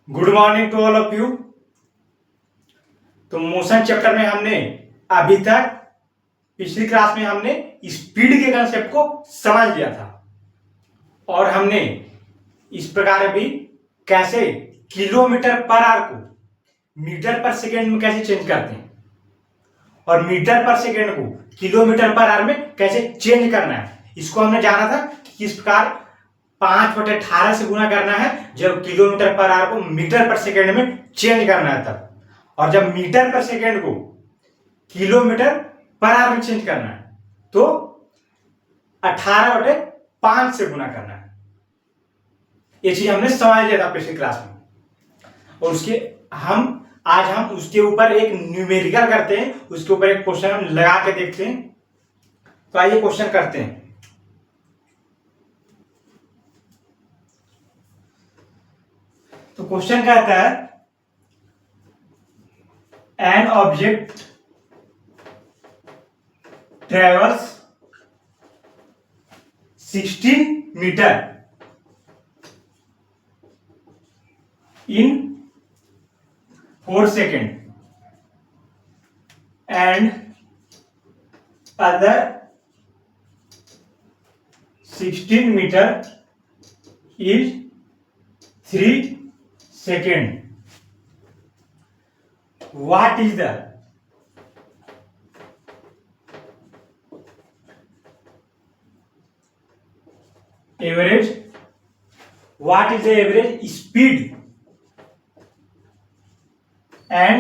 Good morning to all of you. तो motion chapter में हमने अभी तक पिछली क्लास में हमने स्पीड के कंसेप्ट को समझ लिया था और हमने इस प्रकार अभी कैसे किलोमीटर पर आवर को मीटर पर सेकेंड में कैसे चेंज करते हैं और मीटर पर सेकेंड को किलोमीटर पर आवर में कैसे चेंज करना है, इसको हमने जाना था कि किस प्रकार 5/18 से गुना करना है जब किलोमीटर पर आवर को मीटर पर सेकेंड में चेंज करना है तब, और जब मीटर पर सेकेंड को किलोमीटर पर आवर में चेंज करना है तो 18/5 से गुना करना है। ये चीज हमने समझ लिया था पिछली क्लास में और आज हम उसके ऊपर एक न्यूमेरिकल करते हैं, उसके ऊपर एक क्वेश्चन हम लगा के देखते हैं। तो आइए क्वेश्चन करते हैं। तो क्वेश्चन कहता है an object travels 16 metre in 4 seconds and other 16 meter is 3 seconds. What is the average? What is the average speed and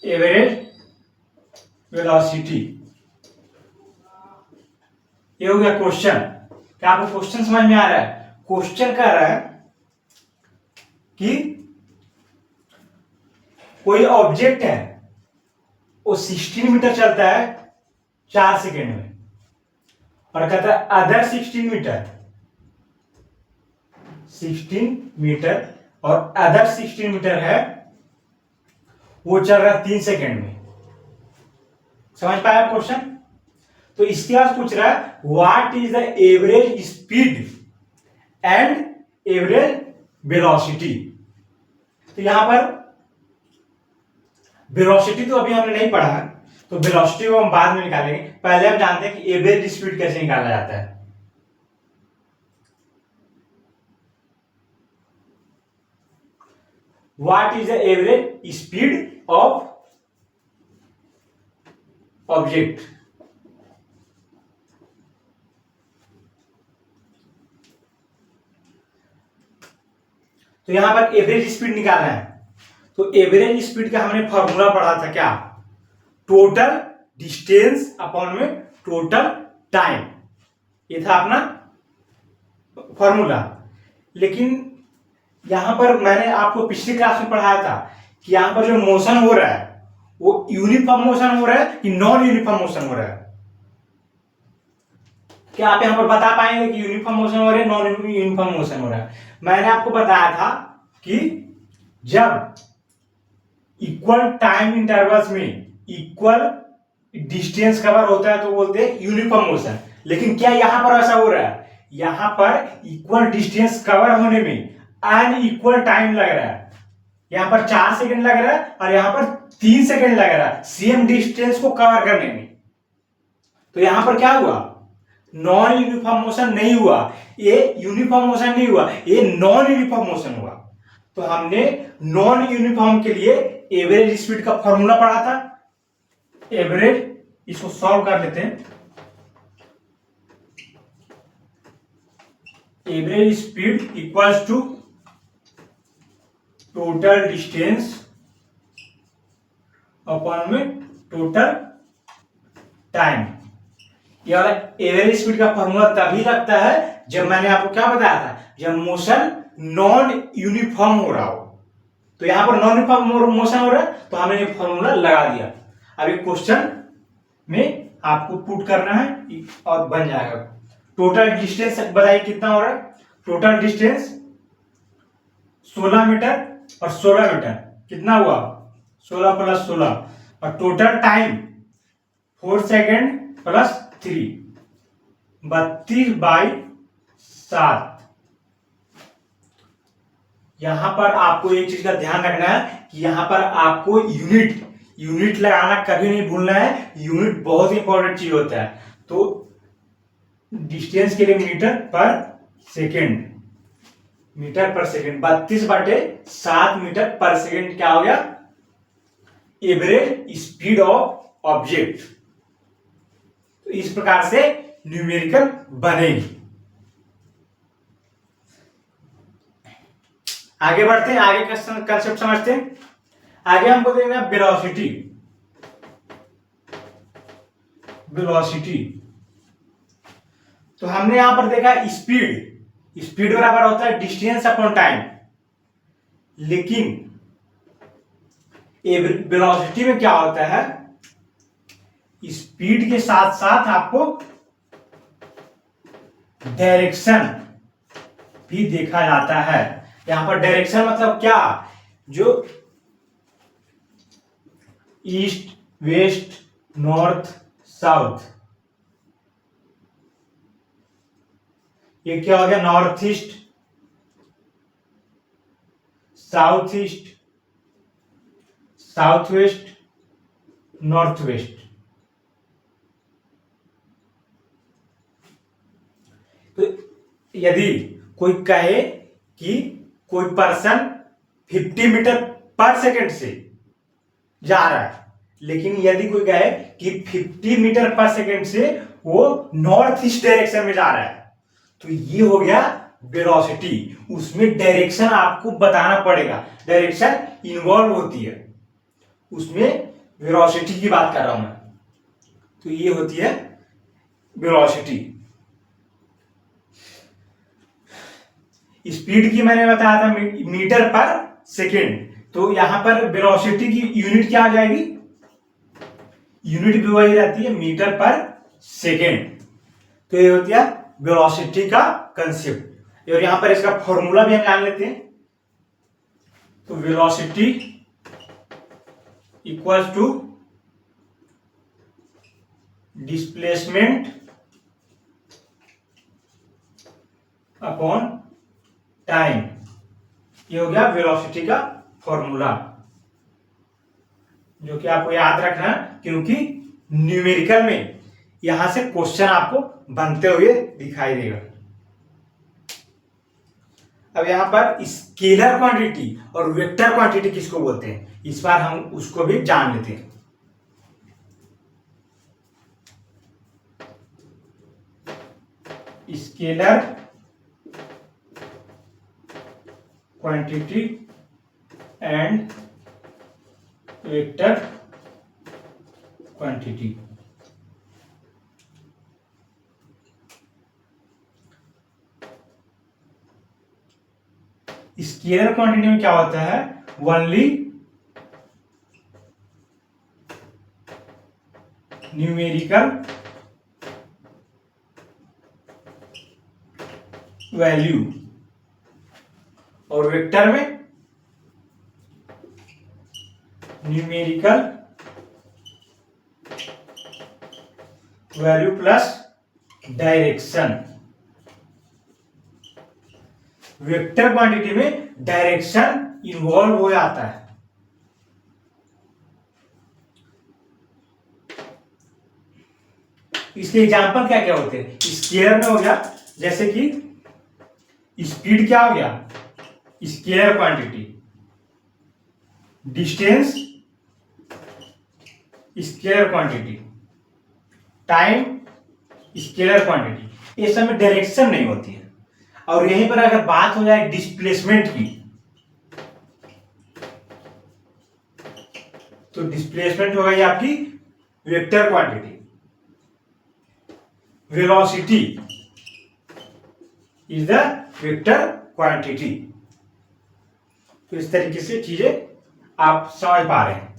average velocity? ये हो गया क्वेश्चन। क्या आपको क्वेश्चन समझ में आ रहा है? क्वेश्चन कह रहा है कि कोई ऑब्जेक्ट है वो 16 मीटर चलता है 4 सेकेंड में और कहता है अदर 16 मीटर और अदर 16 मीटर है वो चल रहा है 3 सेकेंड में। समझ पाया क्वेश्चन? तो इसके बाद पूछ रहा है what is the average speed and average velocity. तो यहां पर वेलोसिटी तो अभी हमने नहीं पढ़ा है, तो वेलोसिटी को हम बाद में निकालेंगे। पहले हम जानते हैं कि एवरेज स्पीड कैसे निकाला जाता है। What is the average speed of object? तो यहां पर एवरेज स्पीड निकालना है। तो एवरेज स्पीड का हमने फॉर्मूला पढ़ा था क्या? टोटल डिस्टेंस अपॉन में टोटल टाइम, ये था अपना फॉर्मूला। लेकिन यहां पर मैंने आपको पिछली क्लास में पढ़ाया था कि यहां पर जो मोशन हो रहा है वो यूनिफॉर्म मोशन हो रहा है कि नॉन यूनिफॉर्म मोशन हो रहा है? क्या आप यहां पर बता पाएंगे कि यूनिफॉर्म मोशन हो रहा है नॉन यूनिफॉर्म मोशन हो रहा है? मैंने आपको बताया था कि जब इक्वल टाइम इंटरवल्स में इक्वल डिस्टेंस कवर होता है तो बोलते हैं यूनिफॉर्म मोशन। लेकिन क्या यहां पर ऐसा हो रहा है? यहां पर इक्वल डिस्टेंस कवर होने में अनइक्वल टाइम लग रहा है। यहां पर 4 सेकंड लग रहा है और यहां पर 3 सेकंड लग रहा है सेम डिस्टेंस को कवर करने में। तो यहां पर क्या हुआ? नॉन यूनिफॉर्म मोशन नहीं हुआ, ये यूनिफॉर्म मोशन नहीं हुआ, ये नॉन यूनिफॉर्म मोशन हुआ। तो हमने नॉन यूनिफॉर्म के लिए एवरेज स्पीड का फॉर्मूला पढ़ा था। एवरेज, इसको सॉल्व कर लेते हैं। Average speed equals to total distance upon में टोटल टाइम। ये वाला एवरेज स्पीड का फॉर्मूला तभी लगता है जब मैंने आपको क्या बताया था, जब मोशन नॉन यूनिफॉर्म हो रहा हो। तो यहां पर नॉन यूनिफॉर्म मोशन हो रहा है तो हमने ये फॉर्मूला लगा दिया। अभी क्वेश्चन में आपको पुट करना है और बन जाएगा। टोटल डिस्टेंस बताइए कितना हो रहा है? टोटल डिस्टेंस 16 मीटर और 16 मीटर कितना हुआ? 16 + 16 और टोटल टाइम 4 सेकेंड + 3 32/7 यहां पर आपको एक चीज का ध्यान रखना है कि यहां पर आपको यूनिट लगाना कभी नहीं भूलना है। यूनिट बहुत ही इंपॉर्टेंट चीज होता है। तो डिस्टेंस के लिए मीटर पर सेकेंड 32/7 मीटर पर सेकेंड क्या हो गया, एवरेज स्पीड ऑफ ऑब्जेक्ट। तो इस प्रकार से न्यूमेरिकल बनेगी। आगे बढ़ते हैं, आगे का कंसेप्ट समझते हैं। आगे हमको देखना है वेलोसिटी। तो हमने यहां पर देखा स्पीड बराबर होता है डिस्टेंस अपॉन टाइम, लेकिन वेलोसिटी में क्या होता है, स्पीड के साथ साथ आपको डायरेक्शन भी देखा जाता है। यहां पर डायरेक्शन मतलब क्या, जो ईस्ट वेस्ट नॉर्थ साउथ, ये क्या हो गया, north east south east south west north west. तो यदि कोई कहे कि कोई पर्सन 50 मीटर पर सेकेंड से जा रहा है, लेकिन यदि कोई कहे कि 50 मीटर पर सेकेंड से वो नॉर्थ ईस्ट डायरेक्शन में जा रहा है, तो ये हो गया वेलोसिटी। उसमें डायरेक्शन आपको बताना पड़ेगा, डायरेक्शन इन्वॉल्व होती है उसमें। वेलोसिटी की बात कर रहा हूं मैं, तो ये होती है वेलोसिटी। स्पीड की मैंने बताया था मीटर पर सेकेंड, तो यहां पर वेलोसिटी की यूनिट क्या आ जाएगी, यूनिट भी वही रहती है मीटर पर सेकेंड। तो ये होती है वेलोसिटी का कंसेप्ट। और यहां पर इसका फॉर्मूला भी हम जान लेते हैं। तो velocity equals to displacement upon time, ये हो गया वेलोसिटी का फॉर्मूला, जो कि आपको याद रखना है, क्योंकि न्यूमेरिकल में यहां से क्वेश्चन आपको बनते हुए दिखाई देगा। अब यहां पर स्केलर क्वांटिटी और वेक्टर क्वांटिटी किसको बोलते हैं, इस बार हम उसको भी जान लेते हैं। Scalar quantity and vector quantity. Scalar quantity में क्या होता है, ओनली न्यूमेरिकल वैल्यू, और वेक्टर में numerical value plus direction. Vector quantity में डायरेक्शन इन्वॉल्व हो जाता है। इसके एग्जांपल क्या क्या होते हैं, स्केलर में हो गया, जैसे कि स्पीड क्या हो गया, scalar quantity, distance scalar quantity, time scalar quantity. ये सब में डायरेक्शन नहीं होती है। और यहीं पर अगर बात हो जाए डिस्प्लेसमेंट की, तो डिस्प्लेसमेंट हो गई आपकी vector quantity. Velocity is the vector quantity. तो इस तरीके से चीजें आप समझ पा रहे हैं।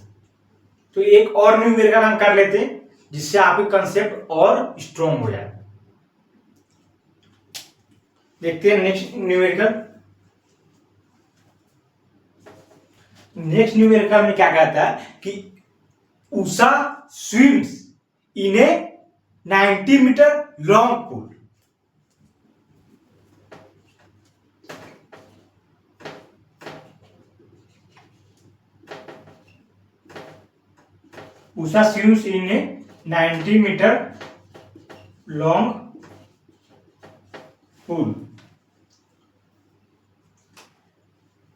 तो एक और न्यूमेरिकल हम कर लेते हैं, जिससे आपके कंसेप्ट और स्ट्रॉन्ग हो जाए। देखते हैं नेक्स्ट न्यूमेरिकल में क्या कहता है कि Usha swims in a 90 metre long pool. Usha swims in a 90 metre long pool.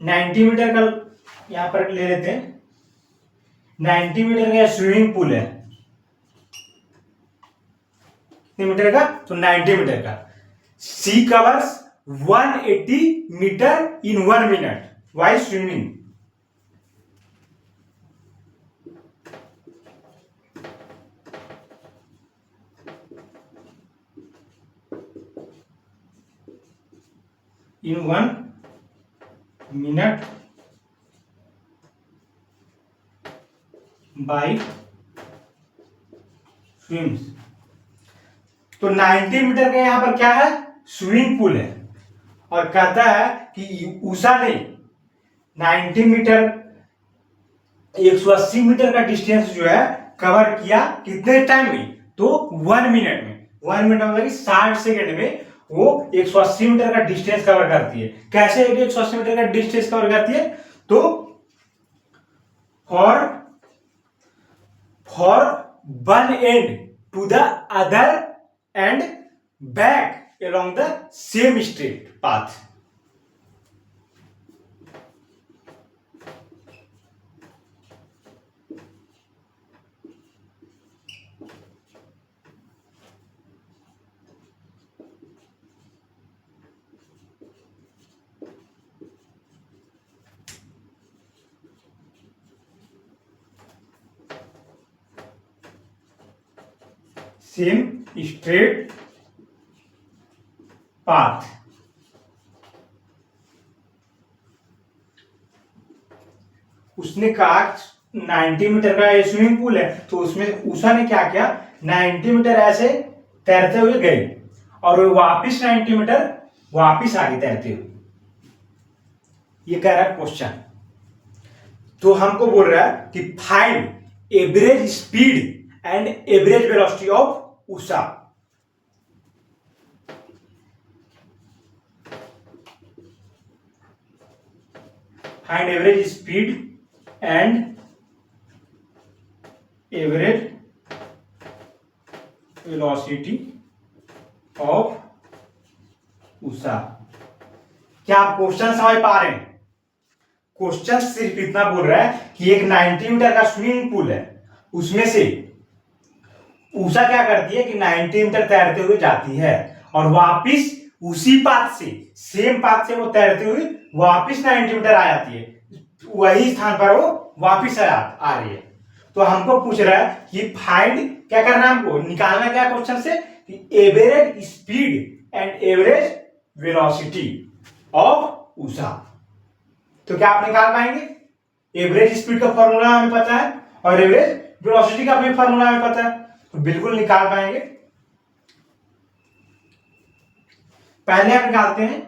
90 metre का यहां पर ले लेते हैं, 90 मीटर का स्विमिंग पूल है, कितने मीटर का? तो 90 मीटर का। सी कवर्स 180 मीटर इन 1 मिनट वाइल स्विमिंग। इन 1 मिनट बाय स्विम्स। तो 90 मीटर का यहां पर क्या है? स्विमिंग पूल है। और कहता है कि उषा ने 90 मीटर 180 मीटर का डिस्टेंस जो है कवर किया कितने टाइम में? तो 1 मिनट में। 1 मिनट मतलब कि 60 सेकेंड में वो 180 मीटर का डिस्टेंस कवर करती है। कैसे 180 मीटर का डिस्टेंस कवर करती है? तो for one end to the other end back along the same straight path। Same straight path. उसने कहा 90 मीटर का ये स्विमिंग पूल है, तो उसमें उषा ने क्या किया? 90 मीटर ऐसे तैरते हुए गई और वो वापिस 90 मीटर वापिस आ गई तैरते हुए। ये कह रहा है क्वेश्चन। तो हमको बोल रहा है कि find average speed and average velocity of Usha. Find average speed and average velocity of Usha. क्या आप क्वेश्चन समझ पा रहे हैं? क्वेश्चन सिर्फ इतना बोल रहा है कि एक 90 मीटर का स्विमिंग पूल है, उसमें से उषा क्या करती है कि 90 मीटर तैरते हुए जाती है और वापिस उसी पाथ से, सेम पाथ से वो तैरते हुए वापिस 90 मीटर आ जाती है, वही स्थान पर वो वापिस आ रही है। तो हमको पूछ रहा है कि फाइंड, क्या करना है हमको? निकालना क्या क्वेश्चन से? कि average speed and average velocity of Usha. तो क्या आप निकाल पाएंगे? एवरेज स्पीड का फॉर्मूला हमें पता है और एवरेज वेलोसिटी का भी फॉर्मूला हमें पता है, तो बिल्कुल निकाल पाएंगे। पहले हम निकालते हैं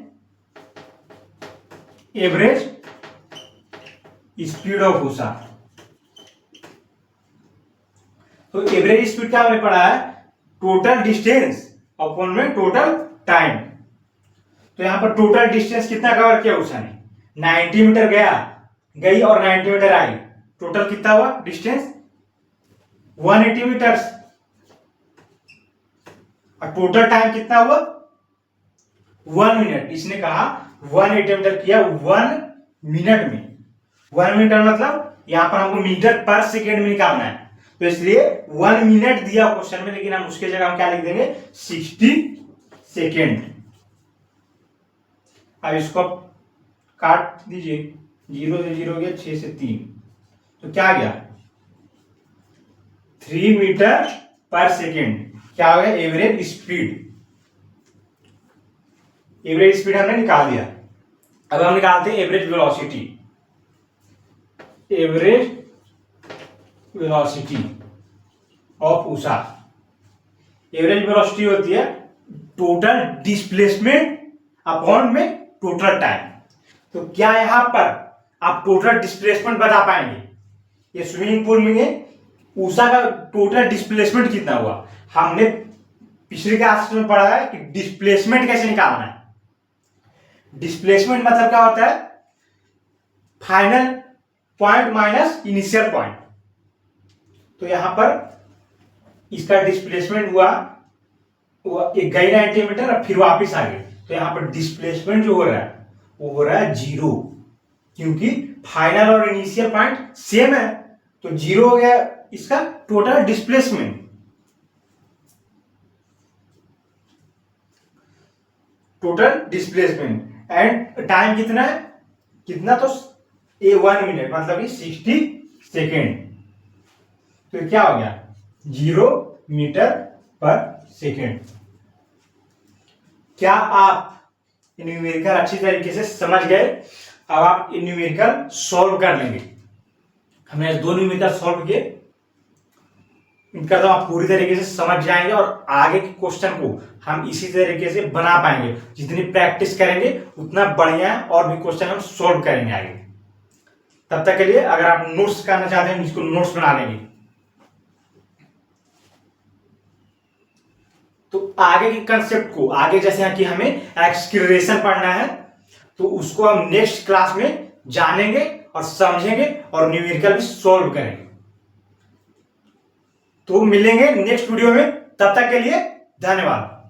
एवरेज स्पीड ऑफ उषा। तो एवरेज स्पीड क्या हमने पढ़ा है? टोटल डिस्टेंस अपॉन में टोटल टाइम। तो यहां पर टोटल डिस्टेंस कितना कवर किया उषा ने? 90 मीटर गई और 90 मीटर आई, टोटल कितना हुआ डिस्टेंस? 180 मीटर्स। और टोटल टाइम कितना हुआ? 1 मिनट। इसने कहा 180 मीटर किया 1 मिनट में। 1 मिनट मतलब यहां पर हमको मीटर पर सेकेंड में निकालना है, तो इसलिए 1 मिनट दिया क्वेश्चन में, लेकिन हम उसके जगह हम क्या लिख देंगे? 60 सेकेंड। अब इसको काट दीजिए, 0 से 0 गया, 6 से 3, तो क्या गया? 3 मीटर पर सेकेंड। क्या हो गया? Average speed. एवरेज स्पीड हमने निकाल दिया। अब हम निकालते हैं average velocity. Average velocity of Usha. Average velocity होती है टोटल डिस्प्लेसमेंट अपॉन में टोटल टाइम। तो क्या यहां पर आप टोटल डिस्प्लेसमेंट बता पाएंगे? ये स्विमिंग पूल में उषा का टोटल डिस्प्लेसमेंट कितना हुआ? हमने पिछले क्लास में पढ़ा है कि डिस्प्लेसमेंट कैसे निकालना है। डिस्प्लेसमेंट मतलब क्या होता है? Final point minus initial point. तो यहां पर इसका डिस्प्लेसमेंट हुआ एक गई 90 मीटर और फिर वापिस आ गई, तो यहां पर डिस्प्लेसमेंट जो हो रहा है वो हो रहा है 0, क्योंकि फाइनल और इनिशियल पॉइंट सेम है, तो 0 हो गया इसका total displacement. Total displacement and time कितना है, कितना तो 1 मिनट मतलब 60 सेकेंड, तो क्या हो गया 0 मीटर पर सेकेंड। क्या आप न्यूमेरिकल अच्छी तरीके से समझ गए? अब आप न्यूमेरिकल सॉल्व कर लेंगे। हमने 2 न्यूमेरिकल सॉल्व किए, इनका तो आप पूरी तरीके से समझ जाएंगे और आगे के क्वेश्चन को हम इसी तरीके से बना पाएंगे। जितनी प्रैक्टिस करेंगे उतना बढ़िया और भी क्वेश्चन हम सॉल्व करेंगे आगे। तब तक के लिए अगर आप नोट्स करना चाहते हैं इसको नोट्स बना लेंगे। तो आगे के कंसेप्ट को आगे जैसे कि हमें एक्सक्लरेशन पढ़ना है तो उसको हम नेक्स्ट क्लास में जानेंगे और समझेंगे और न्यूमेरिकल भी सॉल्व करेंगे। तो मिलेंगे नेक्स्ट वीडियो में, तब तक के लिए धन्यवाद।